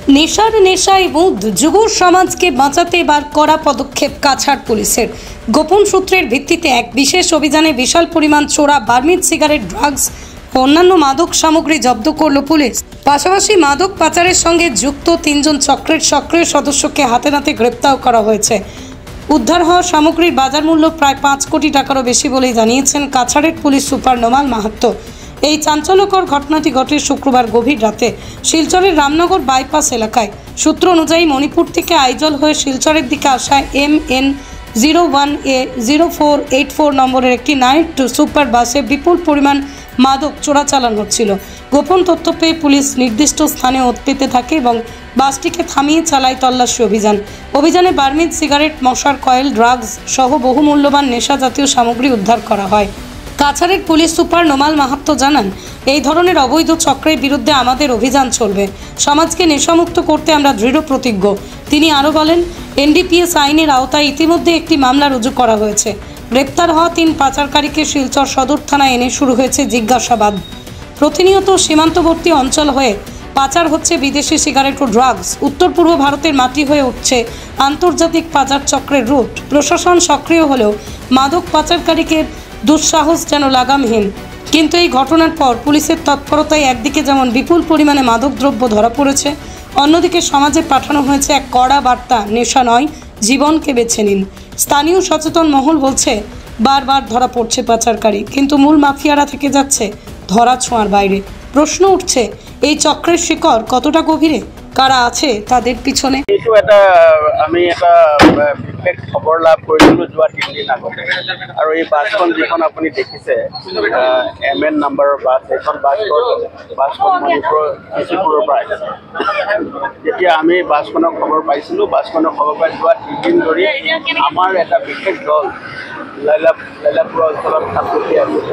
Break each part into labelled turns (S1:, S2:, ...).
S1: নেশার নেশায় বুধ যুব সমাজকে বাঁচাতে এবার কড়া পদক্ষেপ কাছাড় পুলিশের। গোপন সূত্রের ভিত্তিতে এক বিশেষ অভিযানে বিশাল পরিমাণ চোরা বার্মিজ সিগারেট, ড্রাগস ও অন্যান্য মাদক সামগ্রী জব্দ করল পুলিশ। পাশাপাশি মাদক পাচারের সঙ্গে যুক্ত 3 জন চক্রের সক্রিয় সদস্যকে হাতে নাতে গ্রেপ্তার করা হয়েছে। উদ্ধার হওয়া সামগ্রীর বাজার মূল্য প্রায় 5 কোটি টাকারও বেশি বলেই জানিয়েছেন কাছাড়ের পুলিশ সুপার নোমাল মাহাত্তো। এই চাঞ্চল্যকর ঘটনাটি ঘটে শুক্রবার গভীর রাতে শিলচরের রামনগর বাইপাস এলাকায়। সূত্র অনুযায়ী মণিপুর থেকে আইজল হয়ে শিলচরের দিকে আসা MN01A0484 নম্বরের একটি নাইট সুপার বাসে বিপুল পরিমাণ মাদক চোরাচালান হচ্ছিল। গোপন তথ্য পেয়ে পুলিশ নির্দিষ্ট স্থানে ওত পেতে থাকে এবং বাসটিকে থামিয়ে চালায় তল্লাশি অভিযানে বার্মিজ সিগারেট, মশার কয়েল, ড্রাগস সহ বহু মূল্যবান নেশা জাতীয় সামগ্রী উদ্ধার করা হয়। কাছাড়ের পুলিশ সুপার নোমাল মাহাত্তো জানান, এই ধরনের অবৈধ চক্রের বিরুদ্ধে আমাদের অভিযান চলবে। সমাজকে নেশামুক্ত করতে আমরা দৃঢ় প্রতিজ্ঞ। তিনি আরও বলেন, NDPS আইনের আওতায় ইতিমধ্যে একটি মামলা রুজু করা হয়েছে। গ্রেপ্তার হওয়া 3 পাচারকারীকে শিলচর সদর থানায় এনে শুরু হয়েছে জিজ্ঞাসাবাদ। প্রতিনিয়ত সীমান্তবর্তী অঞ্চল হয়ে পাচার হচ্ছে বিদেশি সিগারেট ও ড্রাগস। উত্তর পূর্ব ভারতের মাটি হয়ে উঠছে আন্তর্জাতিক পাচার চক্রের রুট। প্রশাসন সক্রিয় হলেও মাদক পাচারকারীকে দুঃসাহস যেন লাগামহীন। কিন্তু এই ঘটনার পর পুলিশের তৎপরতায় একদিকে যেমন বিপুল পরিমাণে মাদকদ্রব্য ধরা পড়েছে, অন্যদিকে সমাজে পাঠানো হয়েছে এক কড়া বার্তা, নেশা নয়, জীবনকে বেছে নিন। স্থানীয় সচেতন মহল বলছে, বারবার ধরা পড়ছে পাচারকারী, কিন্তু মূল মাফিয়ারা থেকে যাচ্ছে ধরা ছোঁয়ার বাইরে। প্রশ্ন উঠছে, এই চক্রের শিকড় কতটা গভীরে, কারা আছে তাদের পিছনে?
S2: আমি এটা বিশেষ খবৰ লাভ কৰিছিলোঁ যোৱা 3 দিন আগতে, আৰু এই বাছখন যিখন আপুনি দেখিছে MN নম্বৰৰ বাছ, এইখন বাছখন মণিপুৰৰ ডিচিপুৰৰ পৰা আহিছে। যেতিয়া আমি বাছখনৰ খবৰ পাইছিলোঁ, বাছখনৰ খবৰ পাই যোৱা 3 দিন ধৰি আমাৰ এটা বিশেষ দল লাইলাপুৰ অঞ্চলত থাকি আছিল,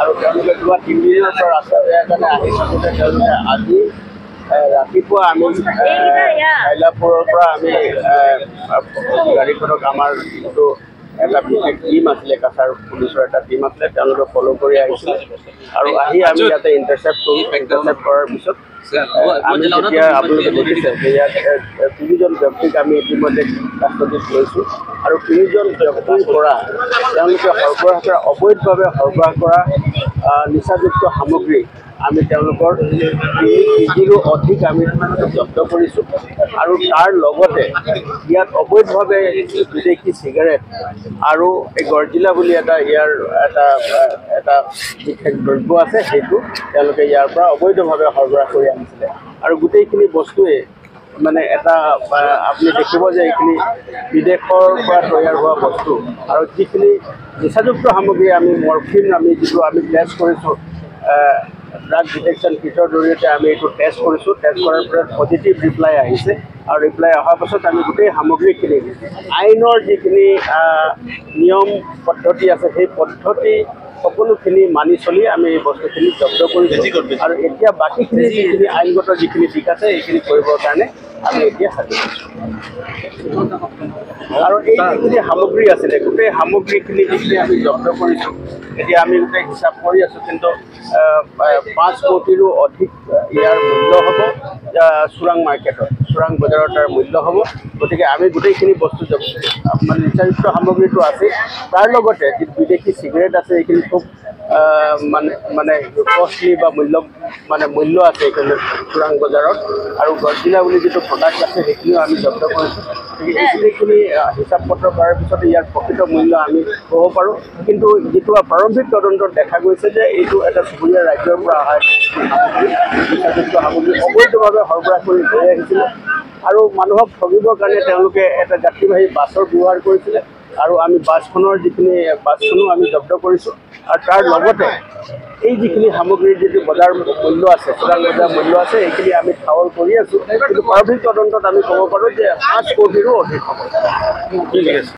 S2: আৰু তেওঁলোকে যোৱা 3 দিনৰ পৰা ৰাস্তা বেয়াৰ কাৰণে আহি থাকোঁতে তেওঁলোকে আজি ৰাতিপুৱা আমি লাইলাপুৰৰ পৰা আমি গাড়ীখনক আমাৰ যিটো এটা বিশেষ টিম আছিলে, কাছাৰ পুলিচৰ এটা টিম আছিলে, তেওঁলোকে ফ'ল' কৰি আহিছিলে আৰু আহি আমি ইয়াতে ইণ্টাৰচেপ্ট কৰাৰ পিছত আমি যেতিয়া আপোনালোকে দেখিছে যে ইয়াত 3 জন ব্যক্তিক আমি ইতিমধ্যে কাষ্টডিত লৈছোঁ, আৰু 3 জন ব্যক্তিৰ পৰা তেওঁলোকে সৰবৰাহ কৰা, অবৈধভাৱে সৰবৰাহ কৰা নিচাযুক্ত সামগ্ৰী আমি তেওঁলোকৰ 3 কেজিৰো অধিক আমি জব্দ কৰিছোঁ। আৰু তাৰ লগতে ইয়াত অবৈধভাৱে বিদেশী চিগাৰেট আৰু এই গৰ্জিলা বুলি ইয়াৰ এটা বিশেষ দ্ৰব্য আছে, সেইটো তেওঁলোকে ইয়াৰ পৰা অবৈধভাৱে সৰবৰাহ কৰি আনিছিলে। আৰু গোটেইখিনি বস্তুৱে মানে এটা আপুনি দেখিব যে এইখিনি বিদেশৰ পৰা তৈয়াৰ হোৱা বস্তু, আৰু যিখিনি নিচাযুক্ত সামগ্ৰী আমি মৰফিন যিটো আমি টেষ্ট কৰিছোঁ, ড্ৰাগ ডিটেকশ্যন কিটৰ জৰিয়তে আমি এইটো টেষ্ট কৰিছোঁ। টেষ্ট কৰাৰ পিছত পজিটিভ ৰিপ্লাই আহিছে, আৰু ৰিপ্লাই অহাৰ পাছত আমি গোটেই সামগ্ৰীখিনি আইনৰ যিখিনি নিয়ম পদ্ধতি আছে, সেই পদ্ধতি সকলোখিনি মানি চলি আমি এই বস্তুখিনি জব্দ কৰিছোঁ। আৰু এতিয়া বাকীখিনি যিখিনি আইনগত যিখিনি দিশ আছে, এইখিনি কৰিবৰ কাৰণে আমি এতিয়া সাজু হৈছোঁ। আৰু এই যিখিনি সামগ্ৰী আছিলে, গোটেই সামগ্ৰীখিনি যিখিনি আমি জব্দ কৰিছোঁ, এতিয়া আমি গোটেই হিচাপ কৰি আছোঁ, কিন্তু 5 কোটিৰো অধিক ইয়াৰ মূল্য হ'ব চোৰাং মাৰ্কেটত, চোৰাং বজাৰত তাৰ মূল্য হ'ব। গতিকে আমি গোটেইখিনি বস্তু মানে নিচাযুক্ত সামগ্ৰীটো আছে, তাৰ লগতে যি বিদেশী চিগাৰেট আছে, এইখিনি খুব মানে কষ্টলি বা মূল্য আছে এইখিনি চোৰাং বজাৰত। আৰু গৰ্জিলা বুলি যিটো প্ৰডাক্ট আছে, সেইখিনিও আমি জব্দ কৰিছোঁ। এইখিনি হিচাপ পত্ৰ কৰাৰ পিছতে ইয়াৰ প্ৰকৃত মূল্য আমি ক'ব পাৰোঁ। কিন্তু যিটো প্ৰাৰম্ভিক তদন্তত দেখা গৈছে যে এইটো এটা চুবুৰীয়া ৰাজ্যৰ পৰা অহা নিচাযুক্ত সামগ্ৰী অবৈধভাৱে সৰবৰাহ কৰি লৈ আহিছিলে, আৰু মানুহক ঠগিবৰ কাৰণে তেওঁলোকে এটা যাত্ৰীবাহী বাছৰ ব্যৱহাৰ কৰিছিলে। আৰু আমি বাছখনো আমি জব্দ কৰিছোঁ। আৰু তাৰ লগতে এই যিখিনি সামগ্ৰীৰ যিটো বজাৰ মূল্য আছে, চোৰাং বজাৰ মূল্য আছে, এইখিনি আমি ঠাৱল কৰি আছোঁ। কিন্তু প্ৰাৰম্ভিক তদন্তত আমি ক'ব পাৰোঁ যে 5 কোটিৰো অধিক হ'ব। ঠিক আছে।